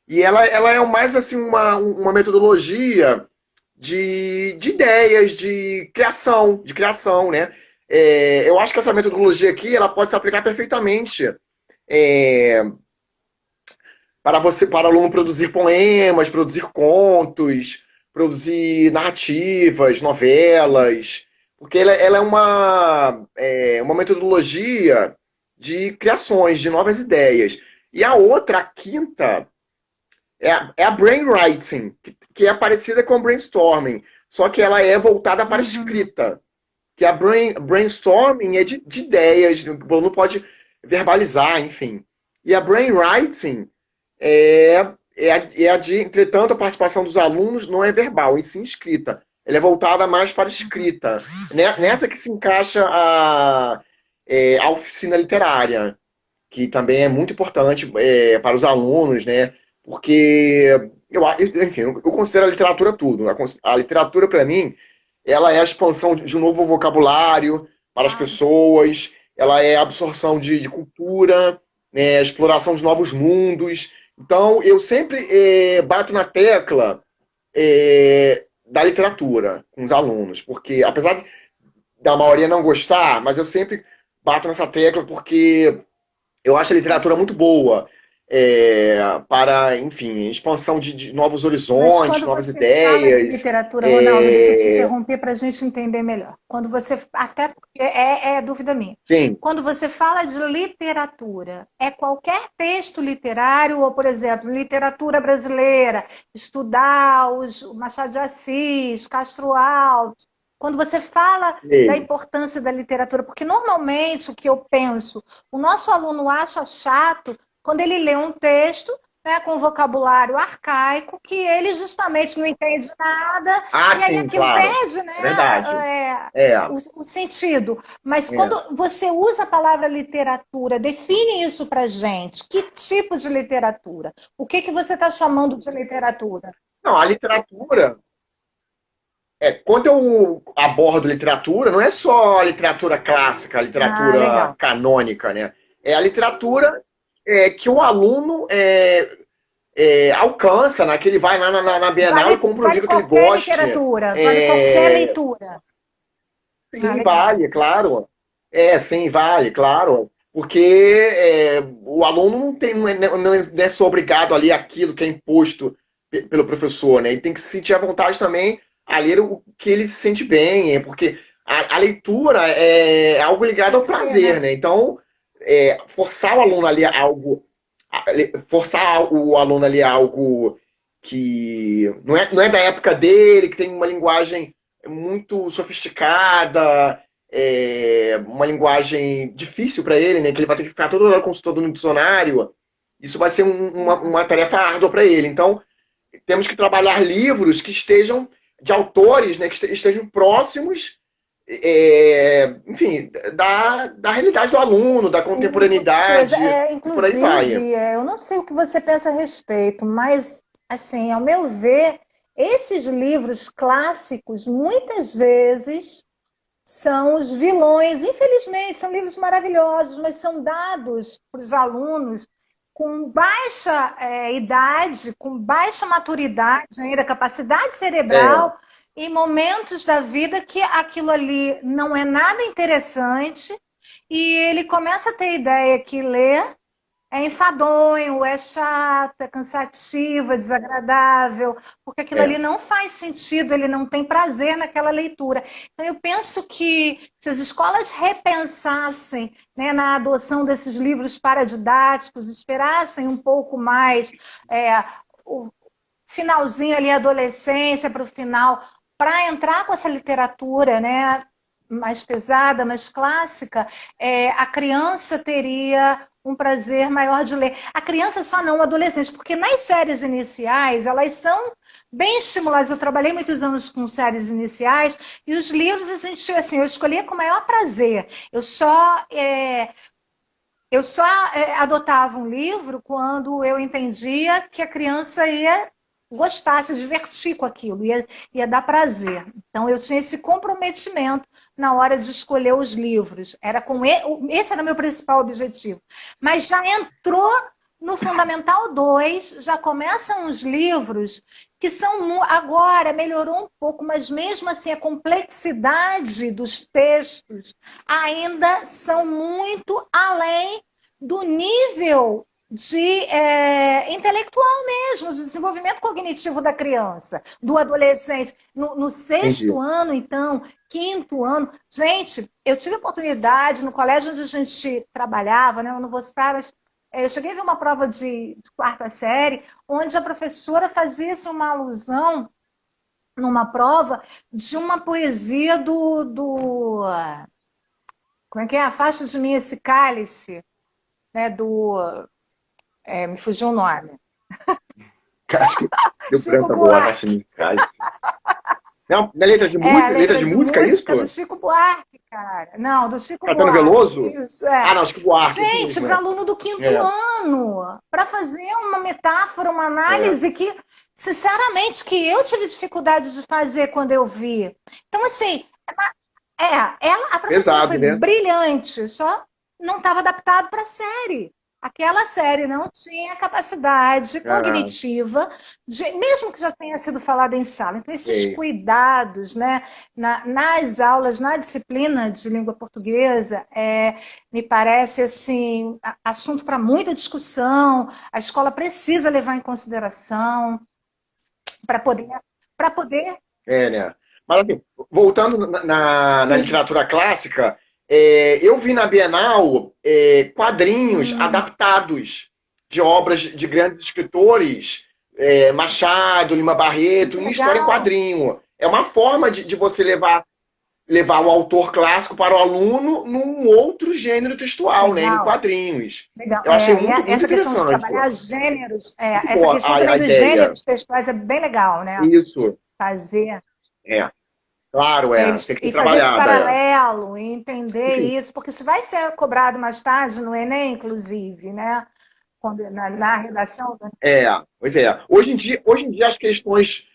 E ela é mais assim uma metodologia de ideias, de criação, né? Eu acho que essa metodologia aqui ela pode se aplicar perfeitamente para o aluno produzir poemas, produzir contos, produzir narrativas, novelas, porque ela é uma metodologia de criações, de novas ideias. E a outra, a quinta, é a brainwriting, que é parecida com o brainstorming, só que ela é voltada para a escrita. Que a brainstorming é de ideias, o aluno pode verbalizar, enfim. E a brainwriting entretanto, a participação dos alunos não é verbal, e sim escrita. Ela é voltada mais para a escrita. Nessa que se encaixa a oficina literária, que também é muito importante para os alunos, né? Porque, enfim, eu considero a literatura tudo. A literatura, para mim, ela é a expansão de um novo vocabulário para as pessoas, ela é a absorção de cultura, né, a exploração de novos mundos. Então, eu sempre bato na tecla da literatura com os alunos, porque apesar da maioria não gostar, mas eu sempre bato nessa tecla porque eu acho a literatura muito boa para, enfim, expansão de novos horizontes, novas ideias. Fala de literatura, Ronaldo, deixa eu te interromper para a gente entender melhor. Quando você, até porque é dúvida minha. Sim. Quando você fala de literatura, é qualquer texto literário, ou, por exemplo, literatura brasileira, estudar o Machado de Assis, Castro Alves. Quando você fala da importância da literatura, porque normalmente o que eu penso, o nosso aluno acha chato quando ele lê um texto, né, com vocabulário arcaico, que ele justamente não entende nada, e aí aquilo perde, né, o sentido. Mas quando você usa a palavra literatura, define isso pra gente. Que tipo de literatura? O que você está chamando de literatura? Não, a literatura... quando eu abordo literatura, não é só a literatura clássica, a literatura canônica, né? É a literatura que o aluno alcança, né? Que ele vai lá na Bienal e compra um livro que ele gosta. Vale qualquer leitura. Sim, vale, claro. Sim, vale, claro. Porque o aluno não é só obrigado a ler aquilo que é imposto pelo professor, né? Ele tem que se sentir à vontade também a ler o que ele se sente bem, porque a leitura é algo ligado ao prazer, né? Então, forçar o aluno a ler algo, forçar o aluno a ler algo que não é da época dele, que tem uma linguagem muito sofisticada, uma linguagem difícil para ele, né? Que ele vai ter que ficar toda hora consultando no dicionário. Isso vai ser uma tarefa árdua para ele. Então, temos que trabalhar livros que estejam de autores, né? Que estejam próximos, enfim, da realidade do aluno, da Sim, outra coisa, contemporaneidade e por aí vai. eu não sei o que você pensa a respeito, mas, assim, ao meu ver, esses livros clássicos, muitas vezes, são os vilões. Infelizmente, são livros maravilhosos, mas são dados para os alunos com baixa idade, com baixa maturidade, ainda capacidade É, cerebral, em momentos da vida que aquilo ali não é nada interessante, e ele começa a ter ideia que ler é enfadonho, é chato, é cansativo, é desagradável, porque aquilo ali é, não faz sentido, ele não tem prazer naquela leitura. Então, eu penso que se as escolas repensassem, né, na adoção desses livros paradidáticos, esperassem um pouco mais o finalzinho ali, a adolescência para o final, para entrar com essa literatura, né, mais pesada, mais clássica, a criança teria um prazer maior de ler. A criança só não, o adolescente, porque nas séries iniciais, elas são bem estimulantes. Eu trabalhei muitos anos com séries iniciais, e os livros, assim, eu escolhia com o maior prazer. Eu só adotava um livro quando eu entendia que a criança ia gostar, se divertir com aquilo, ia dar prazer. Então, eu tinha esse comprometimento na hora de escolher os livros. Esse era o meu principal objetivo. Mas já entrou no Fundamental 2, já começam os livros que são agora melhorou um pouco, mas mesmo assim a complexidade dos textos ainda são muito além do nível de intelectual mesmo, de desenvolvimento cognitivo da criança, do adolescente. No sexto entendi. ano, então, quinto ano. Gente, eu tive oportunidade no colégio onde a gente trabalhava, né? Eu não vou citar, mas eu cheguei a ver uma prova de quarta série, onde a professora fazia assim, uma alusão numa prova de uma poesia como é que é? Afasta de mim esse cálice, né? Me fugiu o nome. Acho que deu Chico branco agora, acho Buarque. que não é letra de A música, letra letra de de música, é música do isso? Chico Buarque, cara. Não, do Chico Caetano Buarque. Veloso? Isso, Ah, não, acho que Buarque, esse Gente, mesmo, para é. aluno do quinto É, ano, para fazer uma metáfora, uma é. análise que, sinceramente, que eu tive dificuldade de fazer quando eu vi. Então, assim, a professora foi Pesado, né? brilhante, só não estava adaptado para a série. Aquela série não tinha capacidade Ah, cognitiva, mesmo que já tenha sido falado em sala. Então, esses sei. cuidados, né, nas aulas, na disciplina de língua portuguesa, me parece assim, assunto para muita discussão. A escola precisa levar em consideração para poder, para poder, Né? Mas assim, voltando na sim. literatura clássica, eu vi na Bienal quadrinhos Hum, adaptados de obras de grandes escritores, Machado, Lima isso Barreto, é em história em legal. quadrinho. É uma forma de você levar um autor clássico para o aluno num outro gênero textual, né, em Legal. quadrinhos. Legal. Eu achei E muito, muito essa questão de interessante, pô. trabalhar gêneros, Muito essa boa questão a também dos ideia. gêneros textuais é bem legal, né? Isso, Fazer é. Claro, eles tem que ser e fazer esse trabalhada, é. paralelo e entender Enfim, isso, porque isso vai ser cobrado mais tarde no Enem, inclusive, né? Na redação. pois é. Hoje em dia as questões,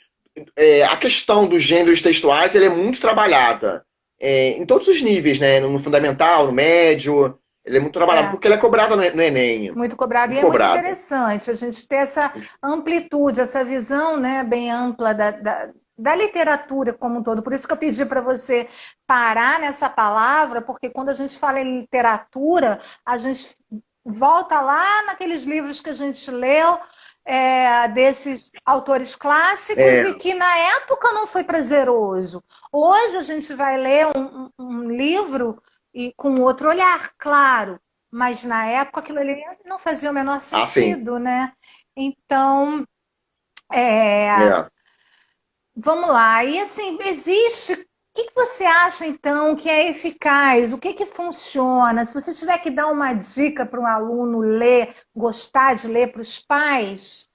a questão dos gêneros textuais, ela é muito trabalhada, em todos os níveis, né? No fundamental, no médio, ele é muito trabalhado, É, porque ela é cobrada no Enem, muito cobrado. E muito é muito cobrada. interessante a gente ter essa amplitude, essa visão, né, bem ampla da literatura como um todo. Por isso que eu pedi para você parar nessa palavra, porque quando a gente fala em literatura, a gente volta lá naqueles livros que a gente leu, desses autores clássicos, É, e que na época não foi prazeroso. Hoje a gente vai ler um livro e com outro olhar, claro. Mas na época aquilo ali não fazia o menor assim, sentido, né? Então, É, É. vamos lá. E assim, existe. O que que você acha, então, que é eficaz? O que que funciona? Se você tiver que dar uma dica para um aluno ler, gostar de ler para os pais,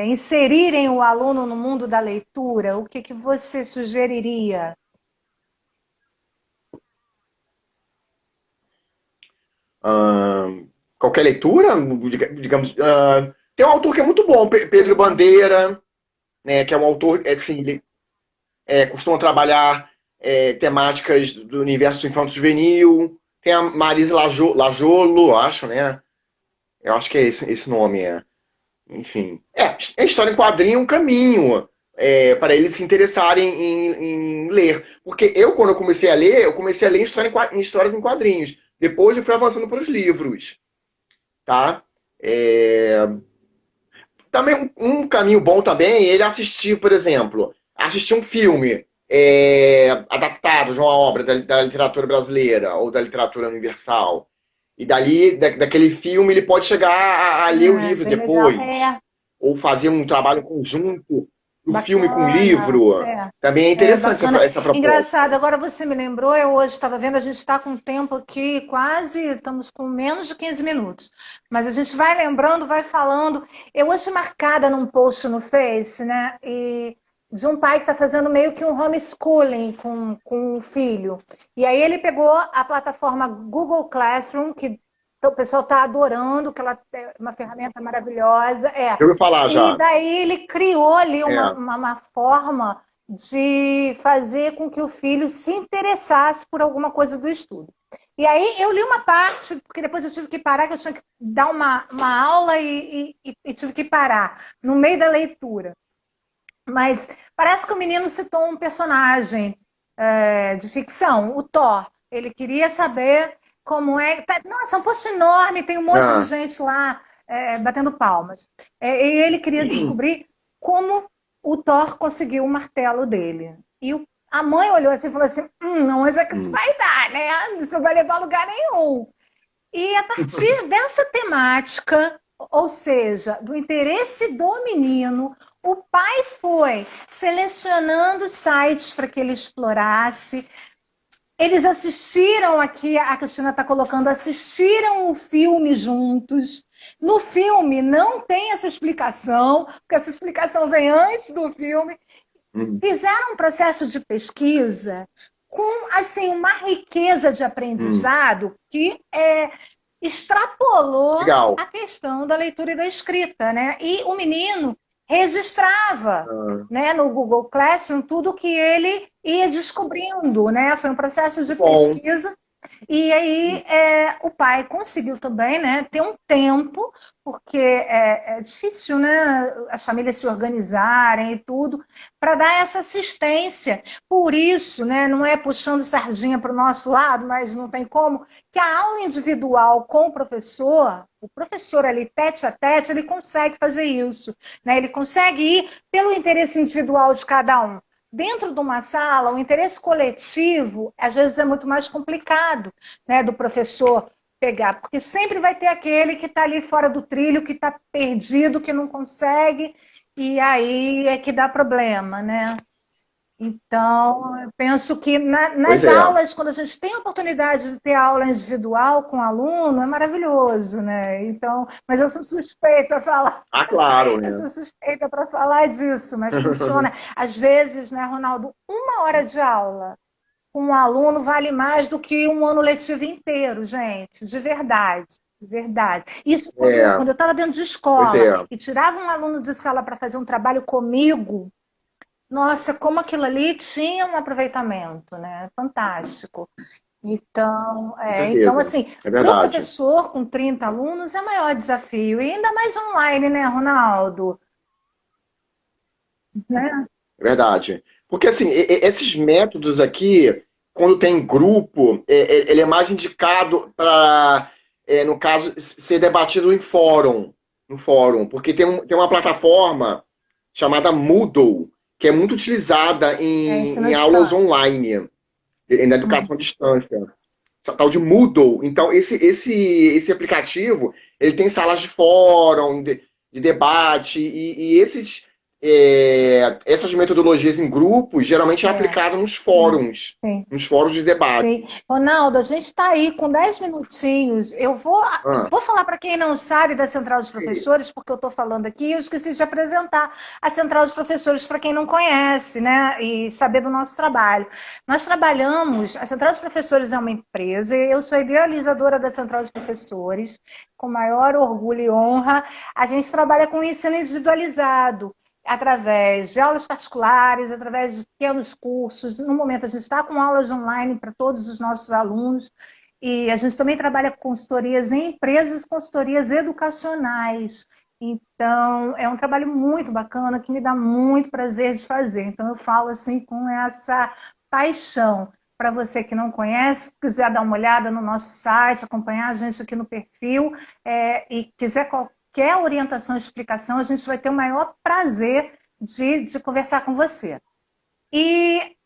inserirem o aluno no mundo da leitura, o que que você sugeriria? Ahn, qualquer leitura, digamos. Tem um autor que é muito bom, Pedro Bandeira, né, que é um autor, assim, ele costuma trabalhar temáticas do universo infanto-juvenil. Tem a Marisa Lajolo, acho, né? Eu acho que é esse nome. Enfim. É história em quadrinho um caminho para eles se interessarem em ler. Porque quando eu comecei a ler, eu comecei a ler em histórias em quadrinhos. Depois eu fui avançando para os livros, tá? É, também um caminho bom também é ele assistir, por exemplo, assistir um filme adaptado de uma obra da literatura brasileira ou da literatura universal. E dali, daquele filme, ele pode chegar a ler o Ah, livro bem legal. depois. Ou fazer um trabalho conjunto do filme com o Bacana. livro. Também é interessante Bacana. essa Engraçado, proposta. agora você me lembrou, eu hoje estava vendo, a gente está com tempo aqui, quase, estamos com menos de 15 minutos. Mas a gente vai lembrando, vai falando. Eu hoje marcada num post no Face, né? E de um pai que está fazendo meio que um homeschooling com o filho. E aí ele pegou a plataforma Google Classroom, que o pessoal está adorando, que ela é uma ferramenta maravilhosa. Eu ouvi falar E já. daí ele criou ali uma, É. uma, uma forma de fazer com que o filho se interessasse por alguma coisa do estudo. E aí eu li uma parte, porque depois eu tive que parar, que eu tinha que dar uma aula e tive que parar no meio da leitura. Mas parece que o menino citou um personagem de ficção, o Thor. Ele queria saber como é. Nossa, é um post enorme, tem um monte de Ah. gente lá batendo palmas. E ele queria descobrir como o Thor conseguiu o martelo dele. A mãe olhou assim e falou assim: onde é que isso Hum. vai dar, né? Isso não vai levar a lugar nenhum. E a partir dessa temática, ou seja, do interesse do menino, o pai foi selecionando sites para que ele explorasse. Eles assistiram aqui, a Cristina está colocando, assistiram o filme juntos. No filme não tem essa explicação, porque essa explicação vem antes do filme. Hum. Fizeram um processo de pesquisa com assim uma riqueza de Hum. aprendizado que extrapolou Legal. a questão da leitura e da escrita, né? E o menino registrava, Ah. né, no Google Classroom tudo que ele ia descobrindo, né? Foi um processo de Bom. pesquisa e aí o pai conseguiu também, né, ter um tempo, porque é difícil, né, as famílias se organizarem e tudo, para dar essa assistência. Por isso, né, não é puxando sardinha para o nosso lado, mas não tem como, que a aula individual com o professor ali tete a tete, ele consegue fazer isso, né? Ele consegue ir pelo interesse individual de cada um. Dentro de uma sala, o interesse coletivo, às vezes, é muito mais complicado, né, do professor pegar, porque sempre vai ter aquele que está ali fora do trilho, que está perdido, que não consegue, e aí é que dá problema, né? Então, eu penso que Pois nas é. aulas, quando a gente tem a oportunidade de ter aula individual com o aluno, é maravilhoso, né? Então, mas eu sou suspeita a falar. Ah, claro, Eu né? sou suspeita para falar disso, mas funciona. Às vezes, né, Ronaldo, uma hora de aula com um aluno vale mais do que um ano letivo inteiro, gente, de verdade. De verdade. Isso É, quando eu estava dentro de pois escola é. e tirava um aluno de sala para fazer um trabalho comigo, nossa, como aquilo ali tinha um aproveitamento, né? Fantástico. Então, Com então certeza. assim, É para o verdade. professor com 30 alunos é o maior desafio, e ainda mais online, né, Ronaldo? Né? É verdade. Porque, assim, esses métodos aqui, quando tem grupo, ele é mais indicado para, no caso, ser debatido em fórum, no fórum. Porque tem uma plataforma chamada Moodle, que é muito utilizada Ensino à em aulas distância. online, na Hum. educação à distância. Tal de Moodle. Então, esse aplicativo, ele tem salas de fórum, de debate, e esses essas metodologias em grupos geralmente é É, aplicado sim, sim. nos fóruns de debate. Sim. Ronaldo, a gente está aí com 10 minutinhos. Ah, Vou falar para quem não sabe da Central dos Professores, porque eu estou falando aqui, e eu esqueci de apresentar a Central dos Professores para quem não conhece, né? E saber do nosso trabalho. Nós trabalhamos, a Central dos Professores é uma empresa, eu sou a idealizadora da Central dos Professores, com maior orgulho e honra. A gente trabalha com ensino individualizado através de aulas particulares, através de pequenos cursos. No momento, a gente está com aulas online para todos os nossos alunos. E a gente também trabalha com consultorias em empresas, consultorias educacionais. Então, é um trabalho muito bacana, que me dá muito prazer de fazer. Então, eu falo assim com essa paixão. Para você que não conhece, quiser dar uma olhada no nosso site, acompanhar a gente aqui no perfil, e quiser qualquer orientação, explicação, a gente vai ter o maior prazer de conversar com você. E,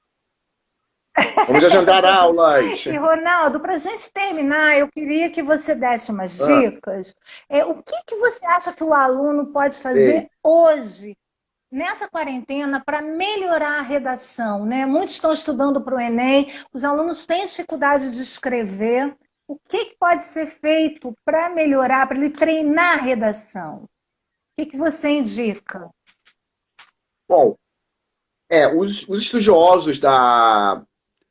vamos agendar aulas. Ronaldo, para a gente terminar, eu queria que você desse umas Ah, dicas. O que você acha que o aluno pode sei. fazer hoje, nessa quarentena, para melhorar a redação, né? Muitos estão estudando para o Enem, os alunos têm dificuldade de escrever. O que pode ser feito para melhorar, para ele treinar a redação? O que você indica? Bom, os estudiosos da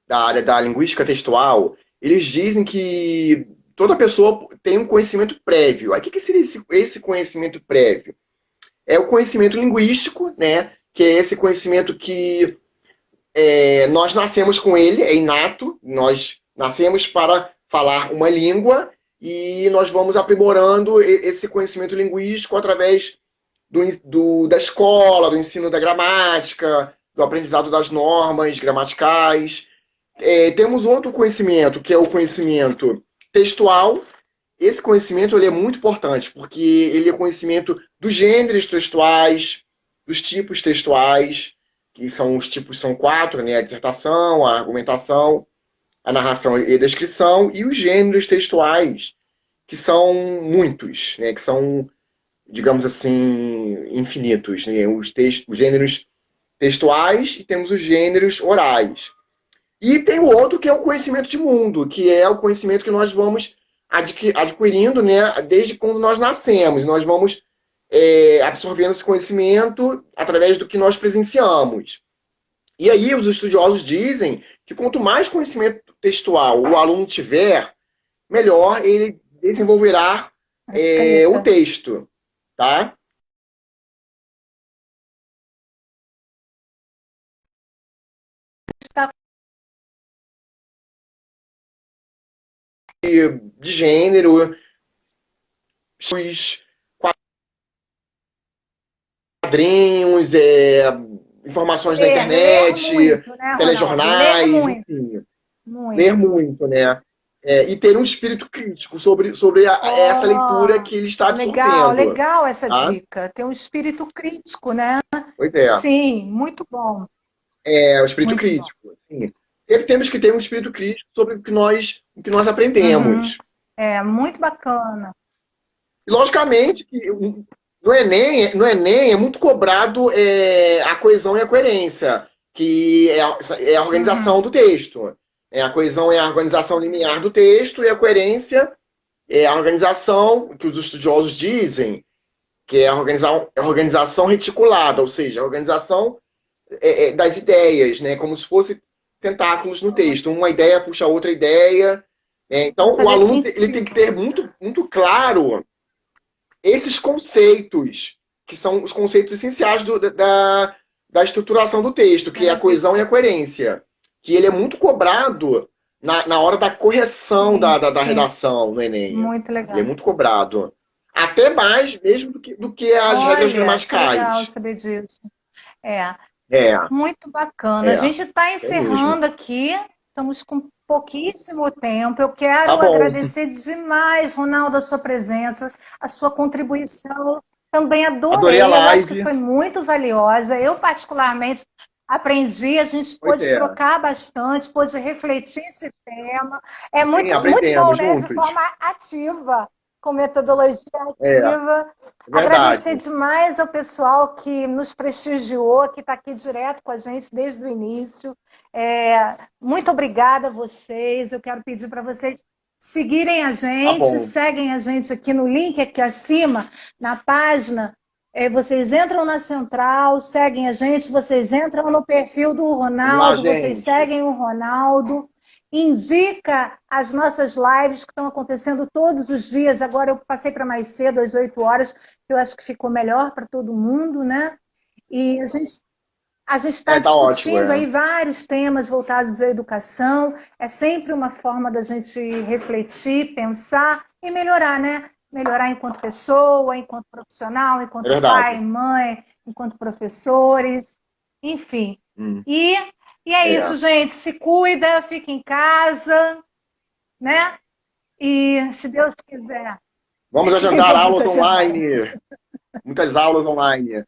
área da linguística textual, eles dizem que toda pessoa tem um conhecimento prévio. Aí, o que seria esse conhecimento prévio? É o conhecimento linguístico, né? Que é esse conhecimento que nós nascemos com ele, é inato, nós nascemos para falar uma língua e nós vamos aprimorando esse conhecimento linguístico através da escola, do ensino da gramática, do aprendizado das normas gramaticais. Temos outro conhecimento, que é o conhecimento textual. Esse conhecimento ele é muito importante, porque ele é conhecimento dos gêneros textuais, dos tipos textuais, que são os tipos são quatro, né? A dissertação, a argumentação, a narração e a descrição, e os gêneros textuais, que são muitos, né? Que são, digamos assim, infinitos, né? Os gêneros textuais e temos os gêneros orais. E tem o outro que é o conhecimento de mundo, que é o conhecimento que nós vamos adquirindo, né, desde quando nós nascemos. Nós vamos absorvendo esse conhecimento através do que nós presenciamos. E aí os estudiosos dizem que quanto mais conhecimento textual o aluno tiver, melhor ele desenvolverá A o escrita. texto, tá? Está De gênero, os quadrinhos, informações na ler internet, muito, né, Ronaldo? Ler telejornais, muito, enfim, ler muito. muito, né? E ter um espírito crítico sobre essa leitura Oh, que ele está legal, absorvendo, legal essa tá? dica. Ter um espírito crítico, né? Pois é, Sim, muito bom, o espírito muito bom. crítico. Assim. Temos que ter um espírito crítico sobre o que nós Uhum. aprendemos. É, muito bacana. E, logicamente, que no Enem é muito cobrado a coesão e a coerência, que é a organização Uhum. do texto. A coesão é a organização linear do texto e a coerência é a organização que os estudiosos dizem que é a organização reticulada, ou seja, a organização das ideias, né? Como se fosse tentáculos no texto. Uma ideia puxa outra ideia. Para Então, o fazer aluno ele tem que sentido. ter muito, muito claro esses conceitos, que são os conceitos essenciais da estruturação do texto, que é a coesão e a coerência, que ele é muito cobrado na hora da correção Sim, da sim, redação no Enem. muito Ele é legal. muito cobrado. Até mais mesmo do que as regras Olha, que legal gramaticais. saber disso. É, É, muito bacana. A é, gente está é mesmo. encerrando aqui, estamos com pouquíssimo tempo. Eu Tá quero bom. agradecer demais, Ronaldo, a sua presença, a sua contribuição. Também Adorei a adorei, eu acho que live. foi muito valiosa. Eu, particularmente, aprendi, a gente Pois pôde é. trocar bastante, pôde refletir esse tema. É Sim, muito bom, aprendemos né? De juntos. forma ativa. com metodologia É, ativa. Agradecer verdade. demais ao pessoal que nos prestigiou, que está aqui direto com a gente desde o início. Muito obrigada a vocês. Eu quero pedir para vocês seguirem a Tá gente, bom. seguem a gente aqui no link aqui acima, na página. Vocês entram na central, seguem a gente, vocês entram no perfil do Vamos lá, Ronaldo, vocês gente. seguem o Ronaldo. Indica as nossas lives que estão acontecendo todos os dias. Agora eu passei para mais cedo, às 8 horas, que eu acho que ficou melhor para todo mundo, né? E a gente está Tá ótimo, discutindo é. aí vários temas voltados à educação. É sempre uma forma da gente refletir, pensar e melhorar, né? Melhorar enquanto pessoa, enquanto profissional, É enquanto pai, verdade. mãe, enquanto professores, enfim. Hum, E, e é é. isso, gente. Se cuida, fica em casa, né? E se Deus quiser, Vamos e agendar vamos aulas agendar. online. Muitas aulas online.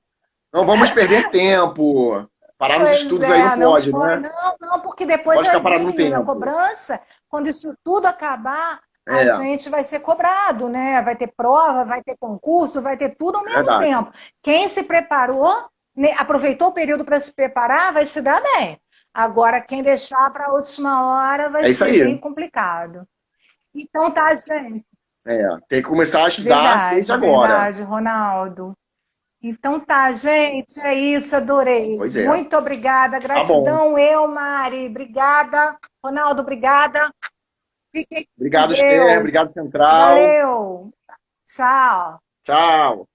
Não vamos perder tempo. Parar nos Pois estudos aí não é, não pode, pode, né? não, porque Não depois pode vai ficar vir, parado no menina, a tempo. cobrança. Quando isso tudo acabar, a É, gente vai ser cobrado, né? Vai ter prova, vai ter concurso, vai ter tudo ao é mesmo verdade. tempo. Quem se preparou, né, aproveitou o período para se preparar, vai se dar bem. Agora, quem deixar para a última hora vai É isso ser aí. bem complicado. Então tá, gente. É, tem que começar a estudar desde Verdade, agora. verdade, Ronaldo. Então tá, gente, é isso, adorei. Pois é. Muito obrigada, Tá bom. gratidão, Mari, obrigada. Ronaldo, obrigada. Fiquem com Obrigado, Esther. Deus. Obrigado, Central. Valeu. Tchau. Tchau.